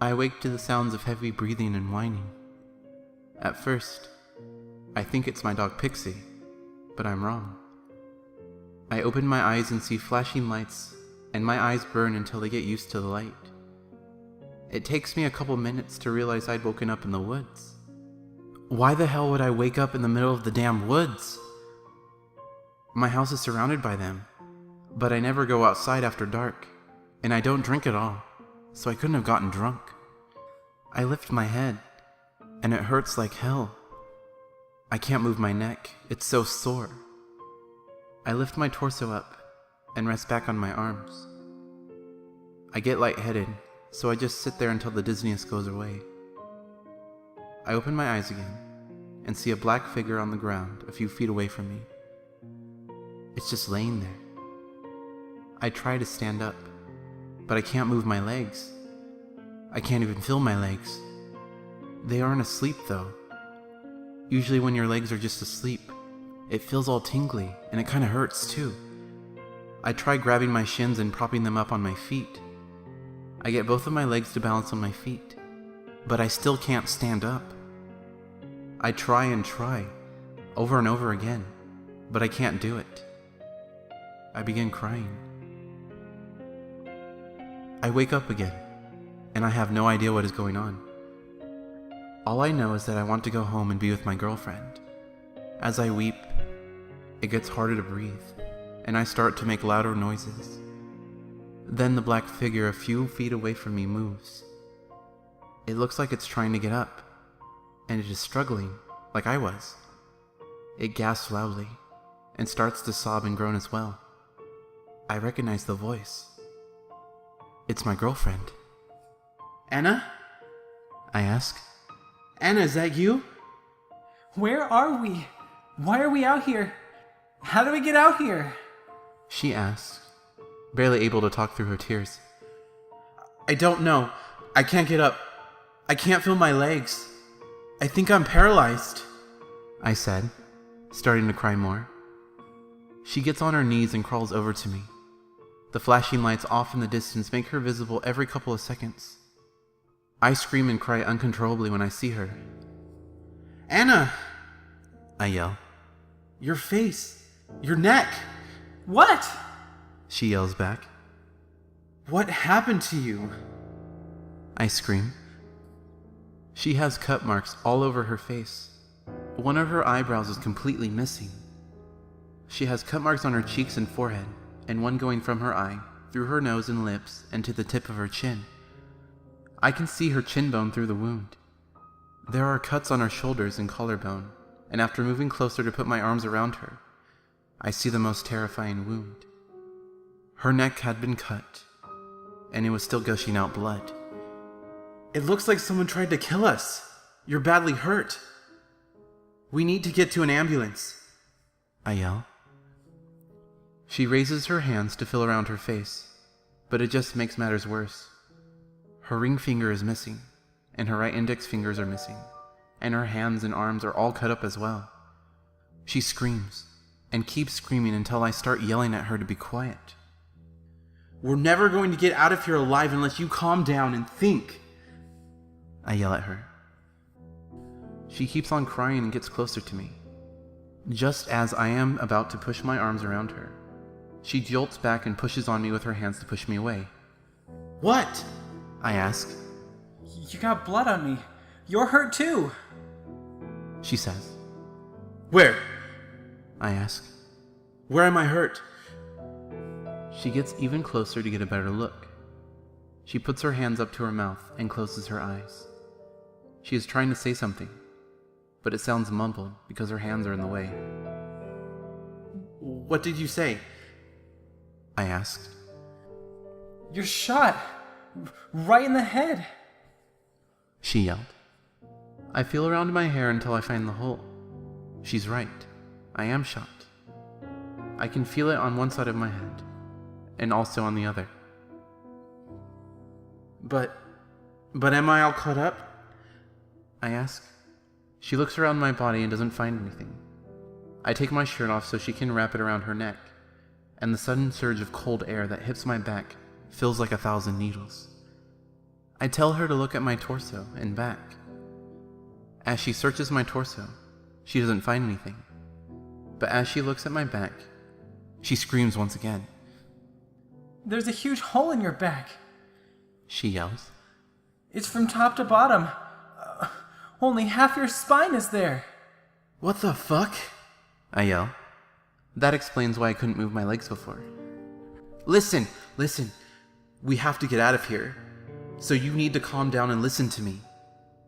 I awake to the sounds of heavy breathing and whining. At first, I think it's my dog Pixie, but I'm wrong. I open my eyes and see flashing lights, and my eyes burn until they get used to the light. It takes me a couple minutes to realize I'd woken up in the woods. Why the hell would I wake up in the middle of the damn woods? My house is surrounded by them, but I never go outside after dark, and I don't drink at all, so I couldn't have gotten drunk. I lift my head, and it hurts like hell. I can't move my neck, it's so sore. I lift my torso up and rest back on my arms. I get lightheaded, so I just sit there until the dizziness goes away. I open my eyes again and see a black figure on the ground a few feet away from me. It's just laying there. I try to stand up, but I can't move my legs. I can't even feel my legs. They aren't asleep though. Usually when your legs are just asleep, it feels all tingly and it kind of hurts too. I try grabbing my shins and propping them up on my feet. I get both of my legs to balance on my feet, but I still can't stand up. I try and try, over and over again, but I can't do it. I begin crying. I wake up again, and I have no idea what is going on. All I know is that I want to go home and be with my girlfriend. As I weep, it gets harder to breathe, and I start to make louder noises. Then the black figure a few feet away from me moves. It looks like it's trying to get up, and it is struggling, like I was. It gasps loudly, and starts to sob and groan as well. I recognize the voice. It's my girlfriend. Anna? I ask. Anna, is that you? Where are we? Why are we out here? How do we get out here? She asks, barely able to talk through her tears. I don't know. I can't get up. I can't feel my legs. I think I'm paralyzed, I said, starting to cry more. She gets on her knees and crawls over to me. The flashing lights off in the distance make her visible every couple of seconds. I scream and cry uncontrollably when I see her. Anna! I yell. Your face! Your neck! What? She yells back. What happened to you? I scream. She has cut marks all over her face. One of her eyebrows is completely missing. She has cut marks on her cheeks and forehead, and one going from her eye, through her nose and lips, and to the tip of her chin. I can see her chin bone through the wound. There are cuts on her shoulders and collarbone, and after moving closer to put my arms around her, I see the most terrifying wound. Her neck had been cut, and it was still gushing out blood. It looks like someone tried to kill us. You're badly hurt. We need to get to an ambulance, I yell. She raises her hands to feel around her face, but it just makes matters worse. Her ring finger is missing, and her right index fingers are missing, and her hands and arms are all cut up as well. She screams, and keeps screaming until I start yelling at her to be quiet. We're never going to get out of here alive unless you calm down and think, I yell at her. She keeps on crying and gets closer to me. Just as I am about to push my arms around her, she jolts back and pushes on me with her hands to push me away. What? I ask. You got blood on me. You're hurt too. She says. Where? I ask. Where am I hurt? She gets even closer to get a better look. She puts her hands up to her mouth and closes her eyes. She is trying to say something, but it sounds mumbled because her hands are in the way. What did you say? I asked. You're shot. Right in the head. She yelled. I feel around my hair until I find the hole. She's right. I am shot. I can feel it on one side of my head, and also on the other. But am I all cut up? I ask. She looks around my body and doesn't find anything. I take my shirt off so she can wrap it around her neck, and the sudden surge of cold air that hits my back feels like 1,000 needles. I tell her to look at my torso and back. As she searches my torso, she doesn't find anything. But as she looks at my back, she screams once again. There's a huge hole in your back. She yells. It's from top to bottom. Only half your spine is there. What the fuck? I yell. That explains why I couldn't move my legs before. Listen. We have to get out of here. So you need to calm down and listen to me.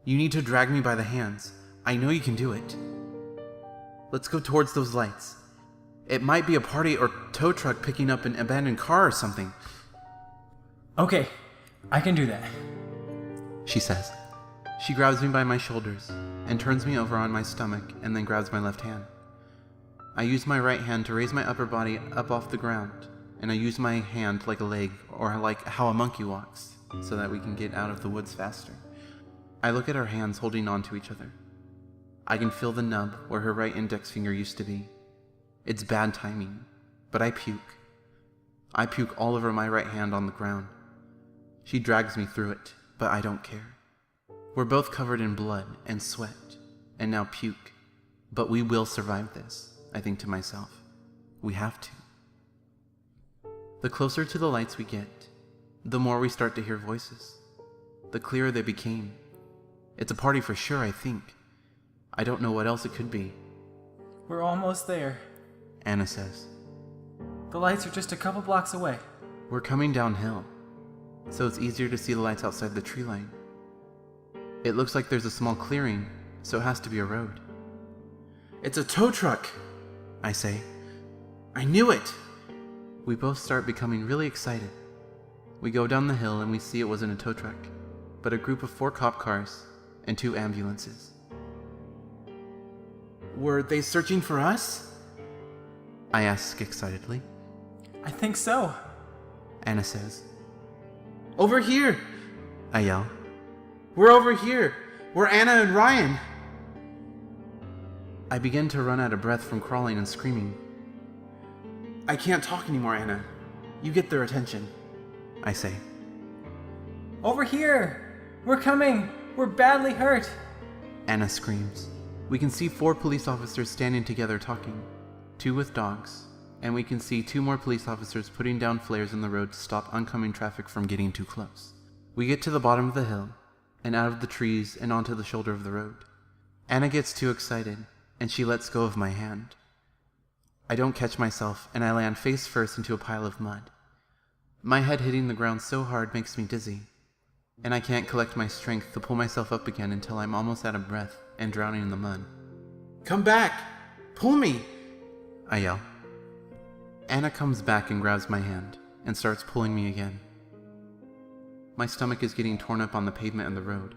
You need to drag me by the hands. I know you can do it. Let's go towards those lights. It might be a party or tow truck picking up an abandoned car or something. Okay, I can do that. She says. She grabs me by my shoulders and turns me over on my stomach and then grabs my left hand. I use my right hand to raise my upper body up off the ground, and I use my hand like a leg, or like how a monkey walks, so that we can get out of the woods faster. I look at our hands holding on to each other. I can feel the nub where her right index finger used to be. It's bad timing, but I puke. I puke all over my right hand on the ground. She drags me through it, but I don't care. We're both covered in blood and sweat, and now puke. But we will survive this, I think to myself. We have to. The closer to the lights we get, the more we start to hear voices. The clearer they became. It's a party for sure, I think. I don't know what else it could be. We're almost there. Anna says. The lights are just a couple blocks away. We're coming downhill, so it's easier to see the lights outside the tree line. It looks like there's a small clearing, so it has to be a road. It's a tow truck, I say. I knew it. We both start becoming really excited. We go down the hill and we see it wasn't a tow truck, but a group of 4 cop cars and 2 ambulances. Were they searching for us? I ask excitedly. I think so. Anna says. Over here! I yell. We're over here! We're Anna and Ryan! I begin to run out of breath from crawling and screaming. I can't talk anymore, Anna. You get their attention. I say. Over here! We're coming! We're badly hurt! Anna screams. We can see 4 police officers standing together talking, 2 with dogs, and we can see 2 more police officers putting down flares in the road to stop oncoming traffic from getting too close. We get to the bottom of the hill, and out of the trees and onto the shoulder of the road. Anna gets too excited, and she lets go of my hand. I don't catch myself, and I land face first into a pile of mud. My head hitting the ground so hard makes me dizzy, and I can't collect my strength to pull myself up again until I'm almost out of breath and drowning in the mud. Come back! Pull me! I yell. Anna comes back and grabs my hand and starts pulling me again. My stomach is getting torn up on the pavement and the road,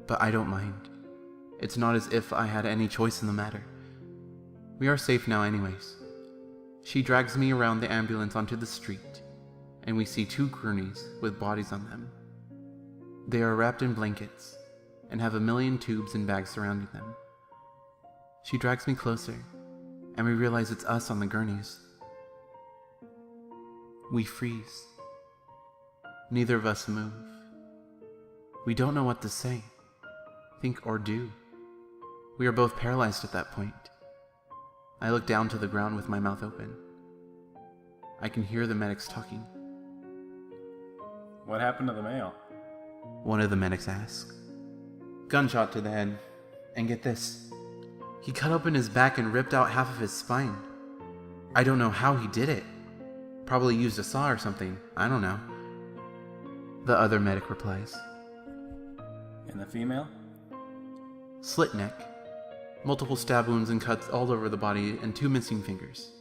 but I don't mind. It's not as if I had any choice in the matter. We are safe now anyways. She drags me around the ambulance onto the street, and we see 2 gurneys with bodies on them. They are wrapped in blankets and have a million tubes and bags surrounding them. She drags me closer, and we realize it's us on the gurneys. We freeze. Neither of us move. We don't know what to say, think, or do. We are both paralyzed at that point. I look down to the ground with my mouth open. I can hear the medics talking. What happened to the male? One of the medics asks. Gunshot to the head. And get this. He cut open his back and ripped out half of his spine. I don't know how he did it. Probably used a saw or something. I don't know. The other medic replies. And the female? Slit neck. Multiple stab wounds and cuts all over the body and 2 missing fingers,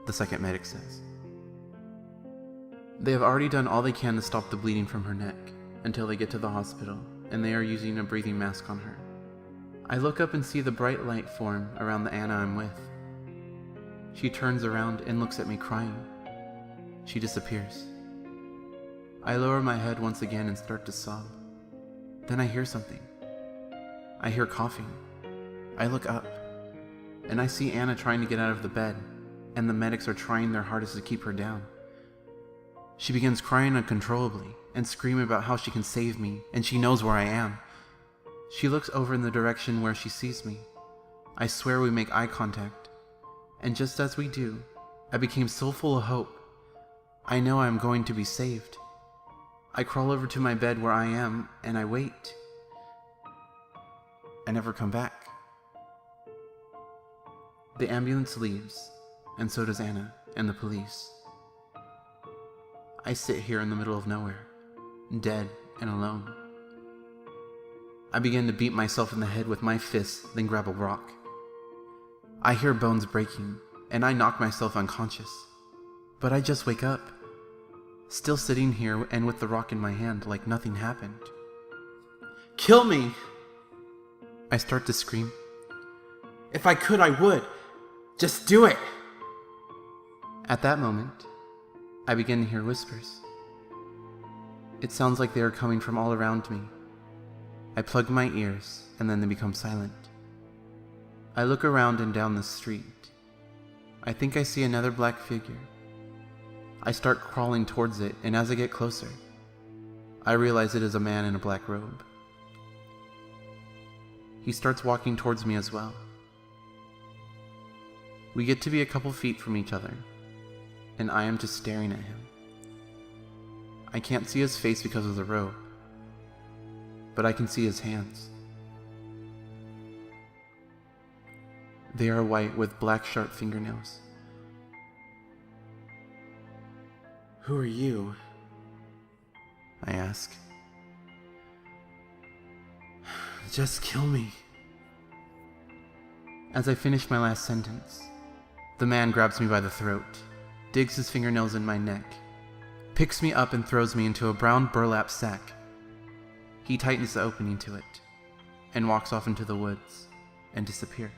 the second medic says. They have already done all they can to stop the bleeding from her neck until they get to the hospital, and they are using a breathing mask on her. I look up and see the bright light form around the Anna I'm with. She turns around and looks at me crying. She disappears. I lower my head once again and start to sob. Then I hear something. I hear coughing. I look up, and I see Anna trying to get out of the bed, and the medics are trying their hardest to keep her down. She begins crying uncontrollably and screaming about how she can save me and she knows where I am. She looks over in the direction where she sees me. I swear we make eye contact, and just as we do, I became so full of hope. I know I am going to be saved. I crawl over to my bed where I am and I wait. I never come back. The ambulance leaves, and so does Anna and the police. I sit here in the middle of nowhere, dead and alone. I begin to beat myself in the head with my fists, then grab a rock. I hear bones breaking, and I knock myself unconscious. But I just wake up, still sitting here and with the rock in my hand like nothing happened. Kill me! I start to scream. If I could, I would. Just do it! At that moment, I begin to hear whispers. It sounds like they are coming from all around me. I plug my ears, and then they become silent. I look around and down the street. I think I see another black figure. I start crawling towards it, and as I get closer, I realize it is a man in a black robe. He starts walking towards me as well. We get to be a couple feet from each other, and I am just staring at him. I can't see his face because of the robe, but I can see his hands. They are white with black sharp fingernails. Who are you? I ask. Just kill me. As I finish my last sentence, the man grabs me by the throat, digs his fingernails in my neck, picks me up and throws me into a brown burlap sack. He tightens the opening to it, and walks off into the woods, and disappears.